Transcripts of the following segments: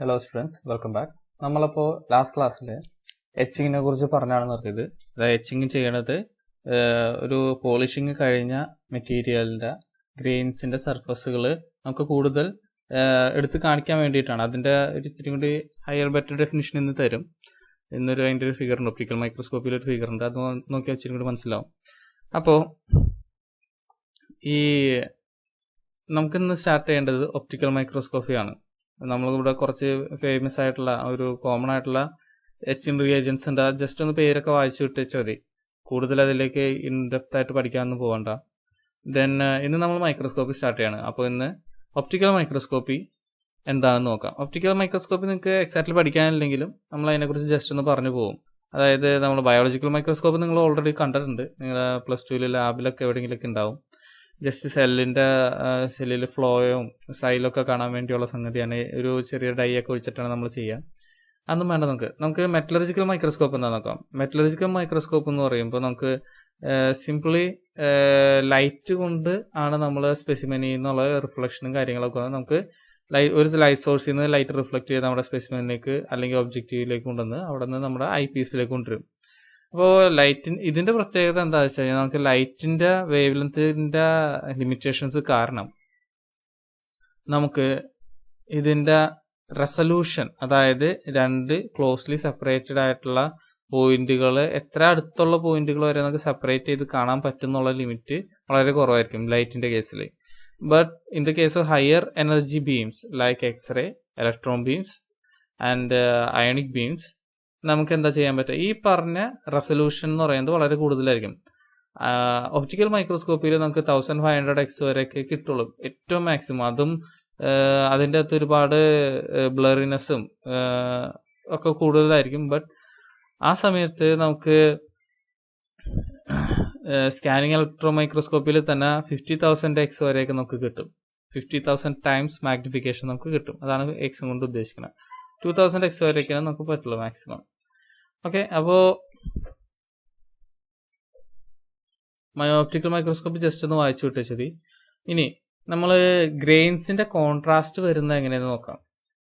Hello students, welcome back. നമ്മളപ്പോൾ last ക്ലാസ്സിൽ എച്ചിങ്ങിനെ കുറിച്ച് പറഞ്ഞാണ് നിർത്തിയത്. അതായത് എച്ചിങ് ചെയ്യണത് ഒരു പോളിഷിങ് കഴിഞ്ഞ മെറ്റീരിയലിൻ്റെ ഗ്രെയിൻസിൻ്റെ സർഫസുകൾ നമുക്ക് കൂടുതൽ എടുത്ത് കാണിക്കാൻ വേണ്ടിയിട്ടാണ്. അതിൻ്റെ ഒരു ഇത്തിരി കൂടി ഹയർ ബെറ്റർ ഡെഫിനിഷൻ ഇന്ന് തരും. ഇന്നൊരു അതിൻ്റെ ഒരു ഫിഗർ ഉണ്ട്, ഒപ്റ്റിക്കൽ മൈക്രോസ്കോപ്പിൽ ഒരു ഫിഗർ ഉണ്ട്, അത് നോക്കിയാൽ ഇച്ചിരി കൂടി മനസ്സിലാവും. അപ്പോൾ ഈ നമുക്കിന്ന് സ്റ്റാർട്ട് ചെയ്യേണ്ടത് ഒപ്റ്റിക്കൽ മൈക്രോസ്കോപ്പിയാണ്. നമ്മളിവിടെ കുറച്ച് ഫേമസ് ആയിട്ടുള്ള ഒരു കോമൺ ആയിട്ടുള്ള എച്ചിങ് റിയേജൻസ് ഉണ്ട്. ജസ്റ്റ് ഒന്ന് പേരൊക്കെ വായിച്ചു വിട്ടേച്ചാൽ മതി, കൂടുതൽ അതിലേക്ക് ഇൻഡെപ്ത് ആയിട്ട് പഠിക്കാനൊന്നും പോകണ്ട. ദെൻ ഇന്ന് നമ്മൾ മൈക്രോസ്കോപ്പി സ്റ്റാർട്ട് ചെയ്യാണ്. അപ്പോൾ ഇന്ന് ഒപ്റ്റിക്കൽ മൈക്രോസ്കോപ്പി എന്താണെന്ന് നോക്കാം. ഒപ്റ്റിക്കൽ മൈക്രോസ്കോപ്പി നിങ്ങൾക്ക് എക്സാക്ട്ലി പഠിക്കാനില്ലെങ്കിലും നമ്മൾ അതിനെക്കുറിച്ച് ജസ്റ്റ് ഒന്ന് പറഞ്ഞു പോകും. അതായത് നമ്മൾ ബയോളജിക്കൽ മൈക്രോസ്കോപ്പ് നിങ്ങൾ ഓൾറെഡി കണ്ടിട്ടുണ്ട്, നിങ്ങൾ +2 ലാബിലൊക്കെ എവിടെയെങ്കിലുമൊക്കെ ഉണ്ടാവും. ജസ്റ്റ് സെല്ലിൽ ഫ്ലോയും സൈലൊക്കെ കാണാൻ വേണ്ടിയുള്ള സംഗതിയാണ്. ഒരു ചെറിയ ഡൈ ഒക്കെ ഒഴിച്ചിട്ടാണ് നമ്മൾ ചെയ്യുക. അതൊന്നും വേണ്ട. നമുക്ക് മെറ്റലർജിക്കൽ മൈക്രോസ്കോപ്പ് എന്താ നോക്കാം. മെറ്റലർജിക്കൽ മൈക്രോസ്കോപ്പ് എന്ന് പറയുമ്പോൾ നമുക്ക് സിംപ്ലി ലൈറ്റ് കൊണ്ട് ആണ് നമ്മൾ സ്പെസിമെനിൽ നിന്നുള്ള റിഫ്ലക്ഷനും കാര്യങ്ങളൊക്കെ നമുക്ക് ഒരു ലൈറ്റ് സോഴ്സിൽ നിന്ന് ലൈറ്റ് റിഫ്ലക്ട് ചെയ്ത് നമ്മുടെ സ്പെസിമെനിലേക്ക് അല്ലെങ്കിൽ ഒബ്ജക്റ്റീവിലേക്ക് കൊണ്ടുവന്ന് അവിടെ നിന്ന് നമ്മുടെ ഐ പീസിലേക്ക് കൊണ്ടുവരും. അപ്പോൾ ഇതിന്റെ പ്രത്യേകത എന്താ വെച്ച് കഴിഞ്ഞാൽ നമുക്ക് ലൈറ്റിന്റെ വേവ് ലെങ്ത്തിന്റെ ലിമിറ്റേഷൻസ് കാരണം നമുക്ക് ഇതിന്റെ റെസൊല്യൂഷൻ, അതായത് രണ്ട് ക്ലോസ്ലി സെപ്പറേറ്റഡ് ആയിട്ടുള്ള പോയിന്റുകൾ എത്ര അടുത്തുള്ള പോയിന്റുകൾ വരെ നമുക്ക് സെപ്പറേറ്റ് ചെയ്ത് കാണാൻ പറ്റുന്നുള്ള ലിമിറ്റ് വളരെ കുറവായിരിക്കും ലൈറ്റിന്റെ കേസിൽ. But in the case of higher energy beams like x ray, electron beams and ionic beams നമുക്ക് എന്താ ചെയ്യാൻ പറ്റുക, ഈ പറഞ്ഞ റെസൊല്യൂഷൻ എന്ന് പറയുന്നത് വളരെ കൂടുതലായിരിക്കും. ഒപ്റ്റിക്കൽ മൈക്രോസ്കോപ്പിയിൽ നമുക്ക് 1500x വരെയൊക്കെ കിട്ടുള്ളൂ, ഏറ്റവും മാക്സിമം. അതും അതിൻ്റെ അകത്ത് ഒരുപാട് ബ്ലറിനെസ്സും ഒക്കെ കൂടുതലായിരിക്കും. ബട്ട് ആ സമയത്ത് നമുക്ക് സ്കാനിങ് ഇലക്ട്രോ മൈക്രോസ്കോപ്പിൽ തന്നെ 50,000x വരെയൊക്കെ നമുക്ക് കിട്ടും. 50,000 ടൈംസ് മാഗ്നിഫിക്കേഷൻ നമുക്ക് കിട്ടും. അതാണ് എക്സ് കൊണ്ട് ഉദ്ദേശിക്കുന്നത്. 2000x വരെയൊക്കെയാണ് നമുക്ക് പറ്റുള്ളൂ മാക്സിമം. ഓക്കെ, അപ്പോൾ ഒപ്റ്റിക്കൽ മൈക്രോസ്കോപ്പ് ജസ്റ്റ് ഒന്ന് വായിച്ചു വിട്ടേച്ചത്. ഇനി നമ്മൾ ഗ്രെയിൻസിന്റെ കോൺട്രാസ്റ്റ് വരുന്നത് എങ്ങനെയെന്ന് നോക്കാം.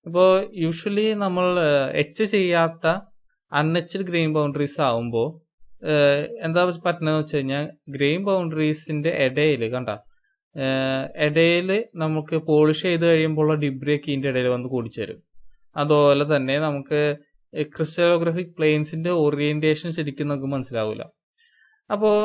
ഇപ്പോൾ യൂഷ്വലി നമ്മൾ എച്ച് ചെയ്യാത്ത അൺഎച്ച്ഡ് ഗ്രെയിൻ ബൗണ്ടറീസ് ആവുമ്പോൾ എന്താ പറ്റുന്നതെന്ന് വെച്ച് കഴിഞ്ഞാൽ ഗ്രെയിൻ ബൗണ്ടറീസിന്റെ ഇടയിൽ നമുക്ക് പോളിഷ് ചെയ്ത് കഴിയുമ്പോൾ ഡിബ്രിയൊക്കെ ഇതിന്റെ ഇടയിൽ വന്ന് കൂടിച്ചേരും. അതുപോലെ തന്നെ നമുക്ക് ക്രിസ്റ്റലോഗ്രാഫിക് പ്ലെയിൻസിന്റെ ഓറിയന്റേഷൻ ശരിക്കും നമുക്ക് മനസ്സിലാവില്ല. അപ്പോൾ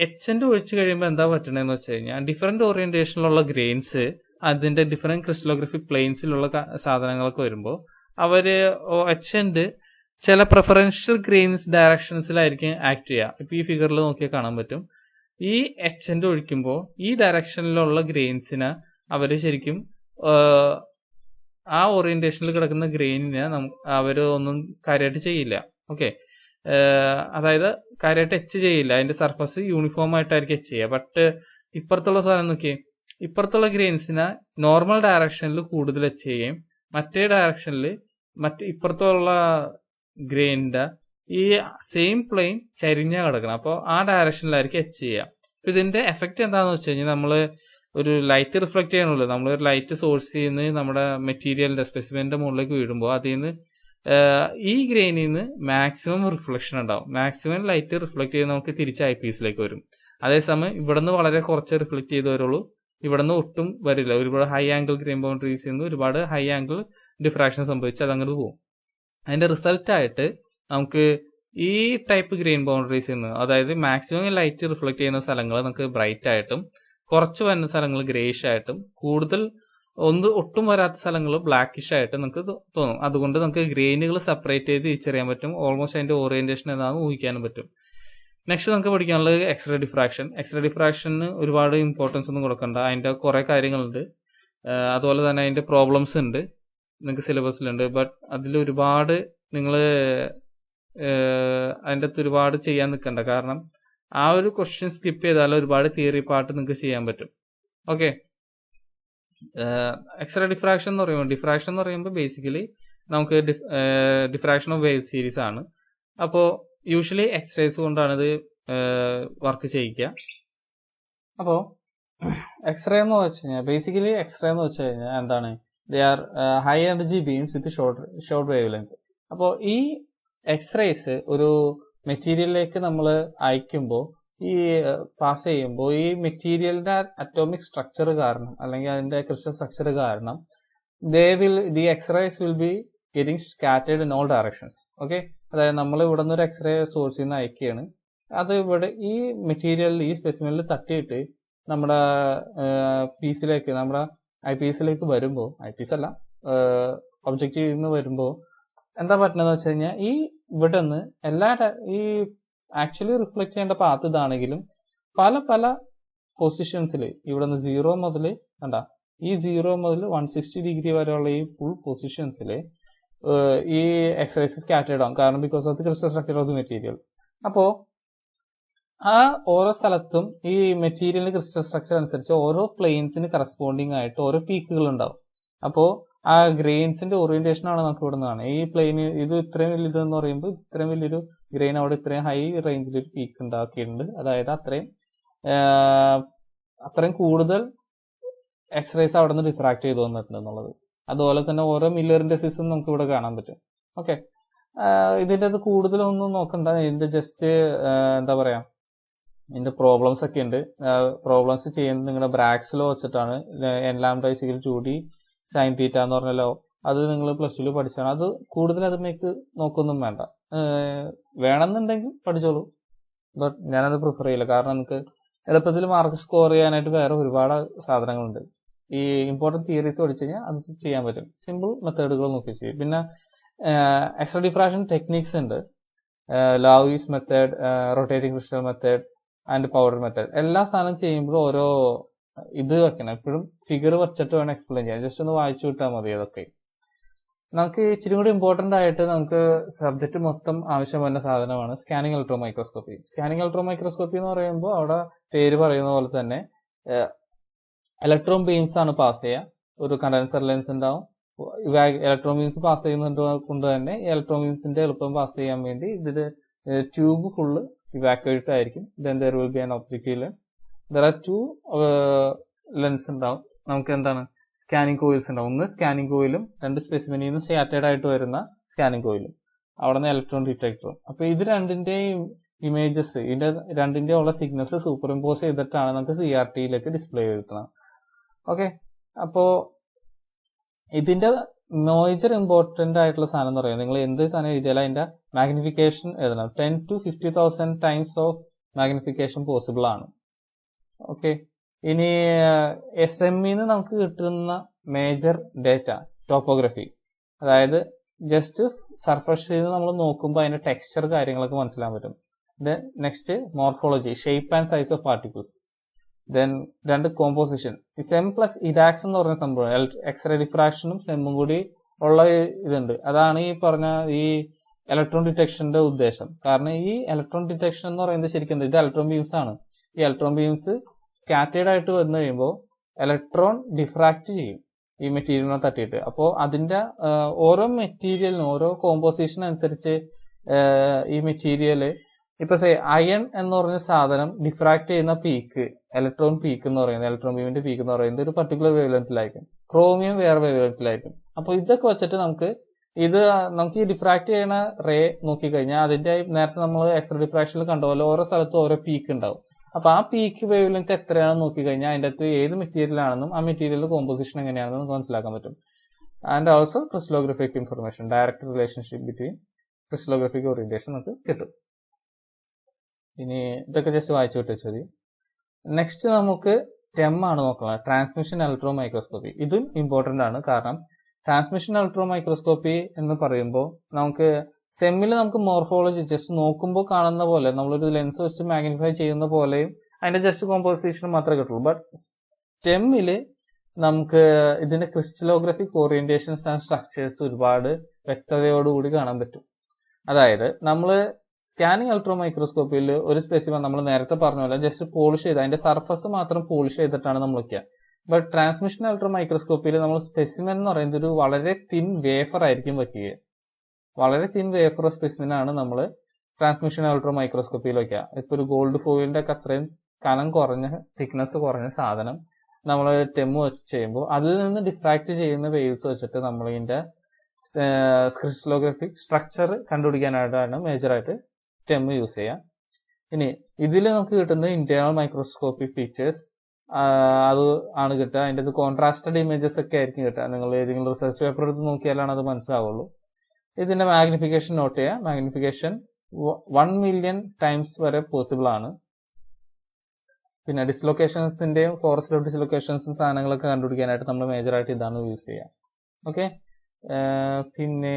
എച്ച് ഒഴിച്ചു കഴിയുമ്പോൾ എന്താ പറ്റണതെന്ന് വെച്ച് കഴിഞ്ഞാൽ ഡിഫറെന്റ് ഓറിയന്റേഷനിലുള്ള ഗ്രെയിൻസ് അതിന്റെ ഡിഫറെന്റ് ക്രിസ്റ്റലോഗ്രാഫിക് പ്ലെയിൻസിലുള്ള സാധനങ്ങളൊക്കെ വരുമ്പോൾ അവര് എച്ച് ചില പ്രിഫറൻഷ്യൽ ഗ്രെയിൻസ് ഡയറക്ഷൻസിലായിരിക്കും ആക്ട് ചെയ്യുക. ഇപ്പൊ ഈ ഫിഗറിൽ നോക്കിയാൽ കാണാൻ പറ്റും. ഈ എച്ച് ഒഴിക്കുമ്പോൾ ഈ ഡയറക്ഷനിലുള്ള ഗ്രെയിൻസിന് അവര് ശരിക്കും ആ ഓറിയന്റേഷനിൽ കിടക്കുന്ന ഗ്രെയിനിന് അവർ ഒന്നും കാര്യമായിട്ട് ചെയ്യില്ല. ഓക്കെ, അതായത് കാര്യമായിട്ട് എച്ച് ചെയ്യില്ല, അതിന്റെ സർഫസ് യൂണിഫോം ആയിട്ടായിരിക്കും എച്ച് ചെയ്യുക. ബട്ട് ഇപ്പുറത്തുള്ള സാധനം നോക്കിയേ, ഇപ്പുറത്തുള്ള ഗ്രെയിൻസിന് നോർമൽ ഡയറക്ഷനിൽ കൂടുതൽ എച്ച് ചെയ്യും, മറ്റേ ഡയറക്ഷനിൽ ഇപ്പുറത്തുള്ള ഗ്രെയിനിന്റെ ഈ സെയിം പ്ലെയിൻ ചരിഞ്ഞ കിടക്കണം. അപ്പോൾ ആ ഡയറക്ഷനിലായിരിക്കും എച്ച് ചെയ്യുക. അപ്പൊ ഇതിന്റെ എഫക്റ്റ് എന്താണെന്ന് വെച്ച് കഴിഞ്ഞാൽ നമ്മള് ഒരു ലൈറ്റ് റിഫ്ലക്ട് ചെയ്യണമല്ലോ. നമ്മളൊരു ലൈറ്റ് സോഴ്സിൽ നിന്ന് നമ്മുടെ മെറ്റീരിയലിന്റെ സ്പെസിമെന്റെ മുകളിലേക്ക് വീഴുമ്പോൾ അതിൽ നിന്ന് ഈ ഗ്രെയിനിൽ നിന്ന് മാക്സിമം റിഫ്ലക്ഷൻ ഉണ്ടാവും. മാക്സിമം ലൈറ്റ് റിഫ്ലക്ട് ചെയ്ത് നമുക്ക് തിരിച്ച് ഐ പീസിലേക്ക് വരും. അതേസമയം ഇവിടെ നിന്ന് വളരെ കുറച്ച് റിഫ്ലക്ട് ചെയ്ത് വരുള്ളൂ, ഇവിടെ നിന്ന് ഒട്ടും വരില്ല. ഒരുപാട് ഹൈ ആംഗിൾ ഗ്രെയിൻ ബൗണ്ടറീസിൽ നിന്ന് ഒരുപാട് ഹൈ ആംഗിൾ ഡിഫ്രാക്ഷൻ സംഭവിച്ച് അതങ്ങോട്ട് പോകും. അതിന്റെ റിസൾട്ടായിട്ട് നമുക്ക് ഈ ടൈപ്പ് ഗ്രെയിൻ ബൗണ്ടറീസിൽ നിന്ന്, അതായത് മാക്സിമം ലൈറ്റ് റിഫ്ലക്ട് ചെയ്യുന്ന സ്ഥലങ്ങൾ നമുക്ക് ബ്രൈറ്റ് ആയിട്ടും കുറച്ച് വരുന്ന സ്ഥലങ്ങൾ ഗ്രേയിഷ് ആയിട്ടും കൂടുതൽ ഒട്ടും വരാത്ത സ്ഥലങ്ങൾ ബ്ലാക്കിഷ് ആയിട്ട് നമുക്ക് തോന്നും. അതുകൊണ്ട് നമുക്ക് ഗ്രെയിനുകൾ സെപ്പറേറ്റ് ചെയ്ത് തിരിച്ചറിയാൻ പറ്റും. ഓൾമോസ്റ്റ് അതിന്റെ ഓറിയന്റേഷൻ എന്താണെന്ന് ഊഹിക്കാനും പറ്റും. നെക്സ്റ്റ് നമുക്ക് പഠിക്കാനുള്ളത് എക്സ്റേ ഡിഫ്രാക്ഷൻ. എക്സ്റേ ഡിഫ്രാക്ഷന് ഒരുപാട് ഇമ്പോർട്ടൻസ് ഒന്നും കൊടുക്കണ്ട, അതിന്റെ കുറെ കാര്യങ്ങളുണ്ട്. അതുപോലെ തന്നെ അതിന്റെ പ്രോബ്ലംസ് ഉണ്ട്, നിങ്ങൾക്ക് സിലബസിലുണ്ട്. ബട്ട് അതിൽ ഒരുപാട് നിങ്ങൾ അതിൻ്റെ അകത്ത് ഒരുപാട് ചെയ്യാൻ നിൽക്കണ്ട, കാരണം ആ ഒരു ക്വസ്റ്റ്യൻ സ്കിപ്പ് ചെയ്താൽ ഒരുപാട് തിയറി പാർട്ട് നിങ്ങൾക്ക് ചെയ്യാൻ പറ്റും. ഓക്കെ, എക്സ്റേ ഡിഫ്രാക്ഷൻ എന്ന് പറയുമ്പോൾ ബേസിക്കലി നമുക്ക് ഡിഫ്രാക്ഷൻ ഓഫ് വേവ് സീരീസ് ആണ്. അപ്പോൾ യൂഷ്വലി എക്സ്റേസ് കൊണ്ടാണിത് വർക്ക് ചെയ്യിക്കുക. അപ്പോൾ എക്സ്റേ എന്ന് വെച്ച് കഴിഞ്ഞാൽ ബേസിക്കലി എന്താണ്, they are high energy beams with short wave length. അപ്പോൾ ഈ എക്സ്റേസ് ഒരു മെറ്റീരിയലിലേക്ക് നമ്മൾ അയക്കുമ്പോൾ, ഈ പാസ് ചെയ്യുമ്പോൾ, ഈ മെറ്റീരിയലിന്റെ അറ്റോമിക് സ്ട്രക്ചർ കാരണം അല്ലെങ്കിൽ അതിന്റെ ക്രിസ്റ്റൽ സ്ട്രക്ചർ കാരണം the X-rays will be getting scattered in all directions. Okay, അതായത് നമ്മൾ ഇവിടെ നിന്ന് ഒരു എക്സ്റേ സോഴ്സിൽ നിന്ന് അയക്കുകയാണ്. അത് ഇവിടെ ഈ മെറ്റീരിയലിൽ, ഈ സ്പെസിമെനിൽ തട്ടിയിട്ട് നമ്മുടെ പീസിലേക്ക്, നമ്മുടെ ഐ പീസിലേക്ക് വരുമ്പോൾ, ഐ പീസ് അല്ല ഒബ്ജക്റ്റീവിൽ നിന്ന് വരുമ്പോൾ എന്താ പറ്റുന്നതെന്ന് വെച്ച് കഴിഞ്ഞാൽ, ഈ ഇവിടെ നിന്ന് ഈ ആക്ച്വലി റിഫ്ലക്ട് ചെയ്യേണ്ട പാത്ത് ഇതാണെങ്കിലും പല പല പൊസിഷൻസിൽ, ഇവിടെ നിന്ന് 0 മുതൽ കണ്ട ഈ 0 മുതൽ 160 ഡിഗ്രി വരെയുള്ള ഈ ഫുൾ പൊസിഷൻസിൽ ഈ എക്സ്റേസ് സ്കാറ്റേർഡ് ആവും. കാരണം because of the crystal structure of the material. അപ്പോൾ ആ ഓരോ സ്ഥലത്തും ഈ മെറ്റീരിയലിന്റെ ക്രിസ്റ്റൽ സ്ട്രക്ചർ അനുസരിച്ച് ഓരോ പ്ലെയിൻസിന് കറസ്പോണ്ടിങ് ആയിട്ട് ഓരോ പീക്കുകൾ ഉണ്ടാവും. അപ്പോൾ ആ ഗ്രെയിൻസിന്റെ ഓറിയന്റേഷൻ ആണ് നമുക്ക് ഇവിടെ നിന്നാണ്. ഈ പ്ലെയിൻ ഇത് ഇത്രയും വലിയതെന്ന് പറയുമ്പോൾ ഇത്രയും വലിയൊരു ഗ്രെയിൻ അവിടെ ഇത്രയും ഹൈ റേഞ്ചിൽ ഒരു പീക്ക് ഉണ്ടാക്കിയിട്ടുണ്ട്. അതായത് അത്രയും കൂടുതൽ എക്സ്റേസ് അവിടെ നിന്ന് ഡിഫ്രാക്ട് ചെയ്തു വന്നിട്ടുണ്ട് എന്നുള്ളത്. അതുപോലെ തന്നെ ഓരോ മില്ലർ ഇൻഡെക്സസും നമുക്ക് ഇവിടെ കാണാൻ പറ്റും. ഓക്കെ, ഇതിൻ്റെ അത് കൂടുതലൊന്നും നോക്കണ്ട. ഇതിന്റെ ജസ്റ്റ് എന്താ പറയാ, ഇതിന്റെ പ്രോബ്ലംസ് ഒക്കെ ഉണ്ട്. പ്രോബ്ലംസ് ചെയ്യുന്നത് നിങ്ങളുടെ ബ്രാക്സ് ലോ വെച്ചിട്ടാണ്. n λ = 2d sin θ എന്ന് പറഞ്ഞല്ലോ, അത് നിങ്ങൾ +2 പഠിച്ചാണ്. അത് കൂടുതൽ അതിലേക്ക് നോക്കൊന്നും വേണ്ട. വേണമെന്നുണ്ടെങ്കിൽ പഠിച്ചോളൂ, ബട്ട് ഞാനത് പ്രിഫർ ചെയ്യില്ല. കാരണം നമുക്ക് എളുപ്പത്തിൽ മാർക്ക് സ്കോർ ചെയ്യാനായിട്ട് വേറെ ഒരുപാട് സാധനങ്ങളുണ്ട്. ഈ ഇമ്പോർട്ടൻറ്റ് തിയറീസ് പഠിച്ചു കഴിഞ്ഞാൽ അത് ചെയ്യാൻ പറ്റും. സിമ്പിൾ മെത്തേഡുകൾ നോക്കി ചെയ്യും. പിന്നെ എക്സ്ട്രാ ഡിഫ്രാക്ഷൻ ടെക്നിക്സ് ഉണ്ട്. Laue's method, rotating crystal method and powder method. എല്ലാ സാധനം ചെയ്യുമ്പോഴും ഓരോ ഇത് വെക്കണം. എപ്പോഴും ഫിഗർ വെച്ചിട്ട് വേണം എക്സ്പ്ലെയിൻ ചെയ്യാൻ. ജസ്റ്റ് ഒന്ന് വായിച്ചു വിട്ടാൽ മതി. അതൊക്കെ നമുക്ക് ഇച്ചിരി കൂടി ഇമ്പോർട്ടന്റ് ആയിട്ട് നമുക്ക് സബ്ജക്ട് മൊത്തം ആവശ്യം വരുന്ന സാധനമാണ് scanning electron microscopy. Scanning electron microscopy എന്ന് പറയുമ്പോൾ അവിടെ പേര് പറയുന്ന പോലെ തന്നെ ഇലക്ട്രോൺ ബീംസ് ആണ് പാസ് ചെയ്യുക. ഒരു കണ്ടൻസർ ലെൻസ് ഉണ്ടാവും. ഇലക്ട്രോൺ ബീംസ് പാസ് ചെയ്യുന്നത് കൊണ്ട് തന്നെ ഇലക്ട്രോൺ ബീംസിന്റെ എളുപ്പം പാസ് ചെയ്യാൻ വേണ്ടി ഇതിന്റെ ട്യൂബ് ഫുള്ള് ഇവാക്യുവേറ്റ് ആയിരിക്കും. Then there will be an objective lens. There are 2 lens ഉണ്ടാവും. നമുക്ക് എന്താണ് സ്കാനിങ് കോയിൽസ് ഉണ്ടാവും. ഒന്ന് സ്കാനിങ് കോയിലും 2 സ്പെസിമെനിൽ നിന്ന് സ്കാറ്റേർഡ് ആയിട്ട് വരുന്ന സ്കാനിങ് കോയിലും, അവിടെ നിന്ന് ഇലക്ട്രോൺ ഡിറ്റക്ടറും. അപ്പൊ ഇത് രണ്ടിന്റെയും ഇമേജസ്, ഇതിന്റെ രണ്ടിന്റെ ഉള്ള സിഗ്നൽസ് സൂപ്പർ ഇമ്പോസ് ചെയ്തിട്ടാണ് നമുക്ക് CRT-യിലേക്ക് ഡിസ്പ്ലേ ചെയ്തിട്ടുള്ളത്. ഓക്കെ, അപ്പോ ഇതിന്റെ മേജർ ഇമ്പോർട്ടന്റ് ആയിട്ടുള്ള സാധനം എന്ന് പറയുന്നത്, നിങ്ങൾ എന്ത് സാധനം എഴുതിയാലും അതിന്റെ മാഗ്നിഫിക്കേഷൻ എഴുതണം. 10 to 50,000 times of magnification possible ആണ്. ഓക്കെ, ഇനി SME-ന്ന് നമുക്ക് കിട്ടുന്ന മേജർ ഡേറ്റ ടോപ്പോഗ്രഫി, അതായത് ജസ്റ്റ് സർഫസ് ചെയ്ത് നമ്മൾ നോക്കുമ്പോൾ അതിന്റെ ടെക്സ്ചർ കാര്യങ്ങളൊക്കെ മനസ്സിലാക്കാൻ പറ്റും. Then next morphology, shape and size of particles. Then 2 composition. ഈ സെം പ്ലസ് ഇഡാക്സ് എന്ന് പറയുന്ന സംഭവം, എക്സ്റേ ഡിഫ്രാക്ഷനും സെമ്മും കൂടി ഉള്ള ഇതുണ്ട്. അതാണ് ഈ പറഞ്ഞ ഈ ഇലക്ട്രോൺ ഡിറ്റക്ഷന്റെ ഉദ്ദേശം. കാരണം ഈ ഇലക്ട്രോൺ ഡിറ്റക്ഷൻ എന്ന് പറയുന്നത് ശരിക്കും ഇത് ഇലക്ട്രോൺ ബീംസ് ആണ്. ഈ ഇലക്ട്രോൺ ബീംസ് സ്കാറ്റേർഡ് ആയിട്ട് വന്നു കഴിയുമ്പോൾ ഇലക്ട്രോൺ ഡിഫ്രാക്ട് ചെയ്യും ഈ മെറ്റീരിയലിനെ തട്ടിയിട്ട്. അപ്പോൾ അതിന്റെ ഓരോ മെറ്റീരിയലിനും ഓരോ കോമ്പോസിഷൻ അനുസരിച്ച് ഈ മെറ്റീരിയല്, ഇപ്പൊ അയൺ എന്ന് പറഞ്ഞ സാധനം ഡിഫ്രാക്ട് ചെയ്യുന്ന പീക്ക്, ഇലക്ട്രോൺ പീക്ക് എന്ന് പറയുന്നത്, ഇലക്ട്രോൺ ബീമിന്റെ പീക്ക് എന്ന് പറയുന്നത് ഒരു പർട്ടിക്കുലർ വേവ് ലെങ്ത്തിലായിരിക്കും. ക്രോമിയം വേറെ വേവ് ലെങ്ത്തിലായിരിക്കും. അപ്പൊ ഇതൊക്കെ വെച്ചിട്ട് നമുക്ക് ഈ ഡിഫ്രാക്ട് ചെയ്യുന്ന റേ നോക്കിക്കഴിഞ്ഞാൽ അതിന്റെ നേരത്തെ നമ്മൾ എക്സ്ട്രാ ഡിഫ്രാക്ഷനിൽ കണ്ട പോലെ ഓരോ സ്ഥലത്തും ഓരോ പീക്ക് ഉണ്ടാവും. അപ്പൊ ആ പീക്ക് വേവ് ലെങ്ത് എത്രയാണെന്ന് നോക്കിക്കഴിഞ്ഞാൽ അതിന്റെ അകത്ത് ഏത് മെറ്റീരിയൽ ആണെന്നും ആ മെറ്റീരിയലിന്റെ കോമ്പോസിഷൻ എങ്ങനെയാണെന്നും നമുക്ക് മനസ്സിലാക്കാൻ പറ്റും. And also crystallographic information, direct relationship between crystallographic orientation നമുക്ക് കിട്ടും. ഇനി ഇതൊക്കെ ജസ്റ്റ് വായിച്ചു വിട്ടു മതി. നെക്സ്റ്റ് നമുക്ക് TEM ആണ് നോക്കുന്നത്, ട്രാൻസ്മിഷൻ ഇലക്ട്രോൺ മൈക്രോസ്കോപ്പി. ഇതും ഇമ്പോർട്ടന്റ് ആണ്. കാരണം ട്രാൻസ്മിഷൻ ഇലക്ട്രോൺ മൈക്രോസ്കോപ്പി എന്ന് പറയുമ്പോൾ നമുക്ക് സെമ്മിൽ നമുക്ക് മോർഫോളജി ജസ്റ്റ് നോക്കുമ്പോൾ കാണുന്ന പോലെ, നമ്മളൊരു ലെൻസ് വെച്ച് മാഗ്നിഫൈ ചെയ്യുന്ന പോലെയും അതിന്റെ ജസ്റ്റ് കോമ്പോസിഷൻ മാത്രമേ കിട്ടുള്ളൂ. ബട്ട് TEM-ല് നമുക്ക് ഇതിന്റെ ക്രിസ്റ്റലോഗ്രഫിക് ഓറിയന്റേഷൻസ് ആൻഡ് സ്ട്രക്ചേഴ്സ് ഒരുപാട് വ്യക്തതയോടുകൂടി കാണാൻ പറ്റും. അതായത് നമ്മൾ സ്കാനിങ് ഇലക്ട്രോൺ മൈക്രോസ്കോപ്പിയിൽ ഒരു സ്പെസിമെൻ നമ്മൾ നേരത്തെ പറഞ്ഞ പോലെ ജസ്റ്റ് പോളിഷ് ചെയ്ത് അതിന്റെ സർഫസ് മാത്രം പോളിഷ് ചെയ്തിട്ടാണ് നമ്മൾ വയ്ക്കുക. ബട്ട് ട്രാൻസ്മിഷൻ ഇലക്ട്രോൺ മൈക്രോസ്കോപ്പിയിൽ നമ്മൾ സ്പെസിമെൻ എന്ന് പറയുന്നത് ഒരു വളരെ തിൻ വേഫർ ആയിരിക്കും വയ്ക്കുക. വളരെ തിൻ വേഫർ സ്പെസിമെൻ ആണ് നമ്മൾ ട്രാൻസ്മിഷൻ ഇലക്ട്രോൺ മൈക്രോസ്കോപ്പിയിൽ വയ്ക്കുക. ഇപ്പൊ ഒരു ഗോൾഡ് ഫോയിലിന്റെ ഒക്കെ അത്രയും കനം കുറഞ്ഞ, തിക്നെസ് കുറഞ്ഞ സാധനം നമ്മൾ ടെം വെച്ച് ചെയ്യുമ്പോൾ അതിൽ നിന്ന് ഡിഫ്രാക്ട് ചെയ്യുന്ന വേവ്സ് വെച്ചിട്ട് നമ്മൾ ഇതിന്റെ ക്രിസ്റ്റലോഗ്രാഫിക് സ്ട്രക്ചർ കണ്ടുപിടിക്കാനായിട്ടാണ് മേജറായിട്ട് ടെം യൂസ് ചെയ്യുക. ഇനി ഇതിൽ നമുക്ക് കിട്ടുന്ന ഇന്റേണൽ മൈക്രോസ്കോപ്പിക് ഫീച്ചേഴ്സ് അത് ആണ് കിട്ടുക. അതിൻ്റെ കോൺട്രാസ്റ്റഡ് ഇമേജസ് ഒക്കെ ആയിരിക്കും കിട്ടുക. നിങ്ങൾ ഏതെങ്കിലും റിസർച്ച് പേപ്പർ എടുത്ത് നോക്കിയാലാണ് അത് മനസ്സിലാവുള്ളൂ. ഇതിന്റെ മാഗ്നിഫിക്കേഷൻ നോട്ട് ചെയ്യുക. മാഗ്നിഫിക്കേഷൻ 1 million ടൈംസ് വരെ പോസിബിൾ ആണ്. പിന്നെ ഡിസ്ലൊക്കേഷൻസിന്റെയും ഫോറസ്റ്റ് ഡിസ്ലൊക്കേഷൻസും സാധനങ്ങളൊക്കെ കണ്ടുപിടിക്കാനായിട്ട് നമ്മൾ മേജറായിട്ട് ഇതാണ് യൂസ് ചെയ്യുക. ഓക്കെ, പിന്നെ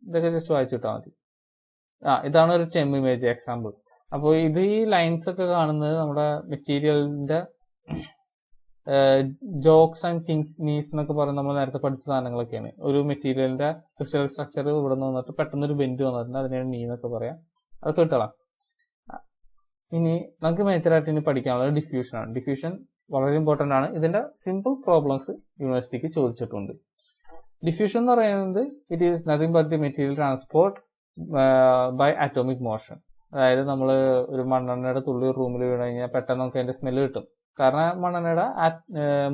ഇതൊക്കെ ജസ്റ്റ് വായിച്ചു കിട്ടാൽ മതി. ഇതാണ് ഒരു ടെം ഇമേജ് എക്സാമ്പിൾ. അപ്പോൾ ഇത് ഈ ലൈൻസ് ഒക്കെ കാണുന്നത് നമ്മുടെ മെറ്റീരിയലിന്റെ ജോക്സ് ആൻഡ് തിങ്സ് നീസ് എന്നൊക്കെ പറയുന്നത് നമ്മൾ നേരത്തെ പഠിച്ച സാധനങ്ങളൊക്കെയാണ്. ഒരു മെറ്റീരിയലിന്റെ ക്രിസ്റ്റൽ സ്ട്രക്ചർ ഇവിടെ നിന്ന് വന്നിട്ട് പെട്ടെന്ന് ഒരു ബെൻഡ് വന്നിട്ടുണ്ട്, അതിനാണ് നീ എന്നൊക്കെ പറയാം. അതൊക്കെ കിട്ടണം. ഇനി നമുക്ക് മേജറായിട്ട് ഇനി പഠിക്കാനുള്ളത് ഡിഫ്യൂഷൻ ആണ്. ഡിഫ്യൂഷൻ വളരെ ഇമ്പോർട്ടന്റ് ആണ്. ഇതിന്റെ സിമ്പിൾ പ്രോബ്ലംസ് യൂണിവേഴ്സിറ്റിക്ക് ചോദിച്ചിട്ടുണ്ട്. ഡിഫ്യൂഷൻ എന്ന് പറയുന്നത് it is nothing but the material transport by atomic motion. അതായത് നമ്മൾ ഒരു മണ്ണെണ്ണയുടെ തുള്ളി റൂമിൽ വീണ് കഴിഞ്ഞാൽ പെട്ടെന്ന് നമുക്ക് അതിന്റെ സ്മെല്ല് കിട്ടും. കാരണം മണ്ണെണ്ണയുടെ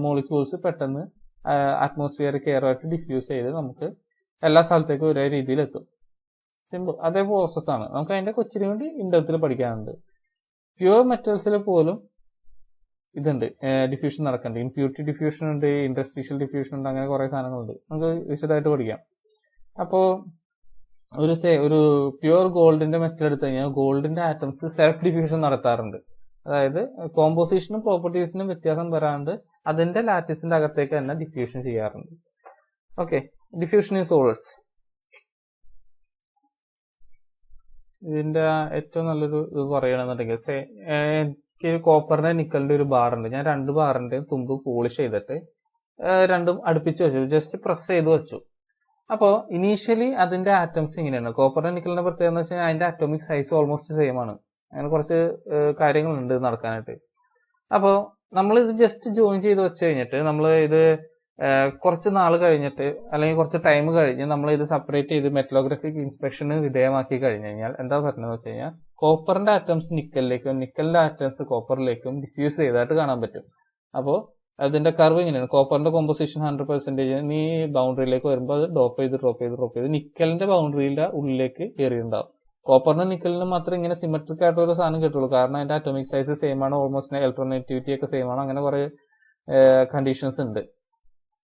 മോളിക്യൂൾസ് പെട്ടെന്ന് അറ്റ്മോസ്ഫിയറിക് എയറുമായിട്ട് ഡിഫ്യൂസ് ചെയ്ത് നമുക്ക് എല്ലാ സ്ഥലത്തേക്കും ഒരേ രീതിയിൽ എത്തും. സിമ്പിൾ അതേ പ്രോസസ്സാണ്. നമുക്ക് അതിന്റെ കൊച്ചിന് വേണ്ടി ഇൻഡെപ്തിൽ പഠിക്കാനുണ്ട്. പ്യുവർ മെറ്റൽസിൽ പോലും ഇതുണ്ട്, ഡിഫ്യൂഷൻ നടക്കുന്നുണ്ട്. ഇംപ്യൂരിറ്റി ഡിഫ്യൂഷൻ ഉണ്ട്, ഇൻഡസ്ട്രീഷ്യൽ ഡിഫ്യൂഷൻ ഉണ്ട്, അങ്ങനെ കുറെ സാധനങ്ങളുണ്ട്. നമുക്ക് വിശദമായിട്ട് പഠിക്കാം. അപ്പോൾ ഒരു പ്യുവർ ഗോൾഡിന്റെ മെറ്റൽ എടുത്തു കഴിഞ്ഞാൽ ഗോൾഡിന്റെ ആറ്റംസ് സെൽഫ് ഡിഫ്യൂഷൻ നടത്താറുണ്ട്. അതായത് കോമ്പോസിഷനും പ്രോപ്പർട്ടീസിനും വ്യത്യാസം വരാണ്ട് അതിന്റെ ലാറ്റിസിന്റെ അകത്തേക്ക് തന്നെ ഡിഫ്യൂഷൻ ചെയ്യാറുണ്ട്. Okay, diffusion in solids. ഇതിന്റെ ഏറ്റവും നല്ലൊരു ഇത് പറയണമെന്നുണ്ടെങ്കിൽ എനിക്ക് കോപ്പറിന്റെ നിക്കലിന്റെ ഒരു ബാർ ഉണ്ട്. ഞാൻ 2 ബാറിന്റെയും തുമ്പ് പോളിഷ് ചെയ്തിട്ട് രണ്ടും അടുപ്പിച്ച് വെച്ചു, ജസ്റ്റ് പ്രസ് ചെയ്ത് വെച്ചു. അപ്പോൾ ഇനീഷ്യലി അതിന്റെ ആറ്റംസ് ഇങ്ങനെയാണ്. കോപ്പറിന്റെ നിക്കലിന്റെ പ്രത്യേകത എന്ന് വെച്ചാൽ അതിന്റെ അറ്റോമിക് സൈസ് ഓൾമോസ്റ്റ് സെയിം ആണ്. അങ്ങനെ കുറച്ച് കാര്യങ്ങളുണ്ട് നടക്കാനായിട്ട്. അപ്പോൾ നമ്മൾ ഇത് ജസ്റ്റ് ജോയിൻ ചെയ്ത് വെച്ച് കഴിഞ്ഞിട്ട് നമ്മൾ ഇത് കുറച്ച് നാൾ കഴിഞ്ഞിട്ട് അല്ലെങ്കിൽ കുറച്ച് ടൈം കഴിഞ്ഞ് നമ്മൾ ഇത് സെപ്പറേറ്റ് ചെയ്ത് മെറ്റലോഗ്രാഫിക് ഇൻസ്പെക്ഷന് വിധേയമാക്കി കഴിഞ്ഞു കഴിഞ്ഞാൽ എന്താ പറഞ്ഞതെന്ന് വെച്ച് കഴിഞ്ഞാൽ കോപ്പറിന്റെ ആറ്റംസ് നിക്കലിലേക്കും നിക്കലിന്റെ ആറ്റംസ് കോപ്പറിലേക്കും ഡിഫ്യൂസ് ചെയ്തായിട്ട് കാണാൻ പറ്റും. അപ്പോൾ അതിന്റെ കർവ് ഇങ്ങനെയാണ്. കോപ്പറിന്റെ കോമ്പോസിഷൻ 100% നീ ബൗണ്ടറിയിലേക്ക് വരുമ്പോൾ അത് ഡ്രോപ്പ് ചെയ്ത് നിക്കലിന്റെ ബൗണ്ടറിയുടെ ഉള്ളിലേക്ക് കയറിയിട്ടുണ്ടാവും. കോപ്പറിനും നിക്കലിനും മാത്രം ഇങ്ങനെ സിമെട്രിക് ആയിട്ടുള്ള ഒരു സാധനം കിട്ടുള്ളൂ. കാരണം അതിന്റെ അറ്റോമിക് സൈസ് സെയിം ആണ്, ഓൾമോസ്റ്റ് ഇലക്ട്രോനെഗറ്റിവിറ്റി ഒക്കെ സെയിം ആണ്. അങ്ങനെ കുറെ കണ്ടീഷൻസ് ഉണ്ട്.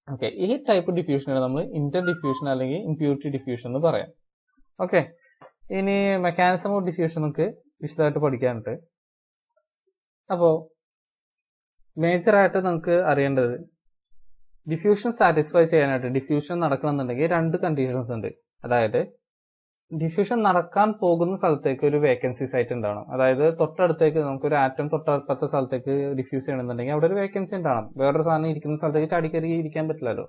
ഓക്കെ, ഈ ടൈപ്പ് ഡിഫ്യൂഷനാണ് നമ്മൾ ഇന്റർ ഡിഫ്യൂഷൻ അല്ലെങ്കിൽ ഇംപ്യൂരിറ്റി ഡിഫ്യൂഷൻ എന്ന് പറയാം. ഓക്കെ, ഇനി മെക്കാനിസം ഓഫ് ഡിഫ്യൂഷൻ നമുക്ക് വിശദമായിട്ട് പഠിക്കാനുണ്ട്. അപ്പോൾ മേജറായിട്ട് നമുക്ക് അറിയേണ്ടത് ഡിഫ്യൂഷൻ സാറ്റിസ്ഫൈ ചെയ്യാനായിട്ട് ഡിഫ്യൂഷൻ നടക്കണമെന്നുണ്ടെങ്കിൽ 2 കണ്ടീഷൻസ് ഉണ്ട്. അതായത് ഡിഫ്യൂഷൻ നടക്കാൻ പോകുന്ന സ്ഥലത്തേക്ക് ഒരു വേക്കൻസി സൈറ്റ് ഉണ്ടാവണം. അതായത് തൊട്ടടുത്തേക്ക് നമുക്കൊരു ആറ്റം തൊട്ടടുത്ത സ്ഥലത്തേക്ക് ഡിഫ്യൂസ് ചെയ്യണമെന്നുണ്ടെങ്കിൽ അവിടെ ഒരു വേക്കൻസി ഉണ്ടാവണം. വേറൊരു സാധനം ഇരിക്കുന്ന സ്ഥലത്തേക്ക് ചാടിക്കറി ഇരിക്കാൻ പറ്റില്ലല്ലോ.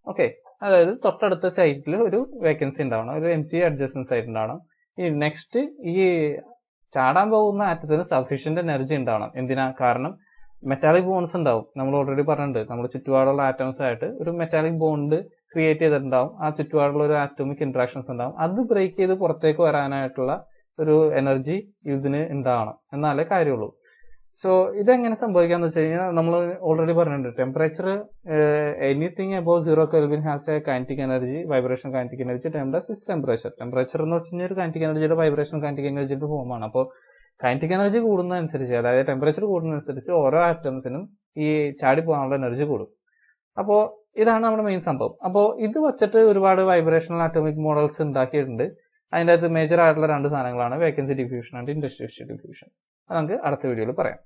ഓക്കെ, അതായത് തൊട്ടടുത്ത സൈറ്റിൽ ഒരു വേക്കൻസി ഉണ്ടാവണം, ഒരു എംപ്റ്റി അഡ്ജസ്റ്റന്റ് സൈറ്റ് ഉണ്ടാവണം. ഈ നെക്സ്റ്റ് ഈ ചാടാൻ പോകുന്ന ആറ്റത്തിന് സഫീഷ്യന്റ് എനർജി ഉണ്ടാവണം. എന്തിനാ? കാരണം മെറ്റാലിക് ബോൺസ് ഉണ്ടാവും. നമ്മൾ ഓൾറെഡി പറഞ്ഞിട്ടുണ്ട്, നമ്മുടെ ചുറ്റുപാടുള്ള ആറ്റംസ് ആയിട്ട് ഒരു മെറ്റാലിക് ബോണ്ട് ക്രിയേറ്റ് ചെയ്തിട്ടുണ്ടാവും. ആ ചുറ്റുപാടുള്ള ഒരു ആറ്റോമിക് ഇന്ററാക്ഷൻസ് ഉണ്ടാവും. അത് ബ്രേക്ക് ചെയ്ത് പുറത്തേക്ക് വരാനായിട്ടുള്ള ഒരു എനർജി ഇതിന് ഉണ്ടാവണം, എന്നാലേ കാര്യമുള്ളൂ. സോ ഇതെങ്ങനെ സംഭവിക്കാന്ന് വെച്ച് കഴിഞ്ഞാൽ നമ്മൾ ഓൾറെഡി പറഞ്ഞിട്ടുണ്ട്, temperature anything above 0 Kelvin has A kinetic energy, vibration kinetic energy timed as temperature. Temperature എന്ന് വെച്ച് കഴിഞ്ഞാൽ ഒരു കൈനറ്റിക് എനർജിയുടെ വൈബ്രേഷൻ കൈനറ്റിക് എനർജിയുടെ ഫോമാണ്. അപ്പോൾ കൈനറ്റിക് എനർജി കൂടുന്നതനുസരിച്ച്, അതായത് ടെമ്പറേച്ചർ കൂടുന്നതനുസരിച്ച് ഓരോ ആറ്റംസിനും ഈ ചാടി പോകാനുള്ള എനർജി കൂടും. അപ്പോൾ ഇതാണ് നമ്മുടെ മെയിൻ സംഭവം. അപ്പോൾ ഇത് വെച്ചിട്ട് ഒരുപാട് വൈബ്രേഷണൽ ആറ്റോമിക് മോഡൽസ് ഉണ്ടാക്കിയിട്ടുണ്ട്. അതിൻ്റെ അകത്ത് മേജർ ആയിട്ടുള്ള 2 സാധനങ്ങളാണ് vacancy diffusion and industrial diffusion. അത് നമുക്ക് അടുത്ത വീഡിയോയിൽ പറയാം.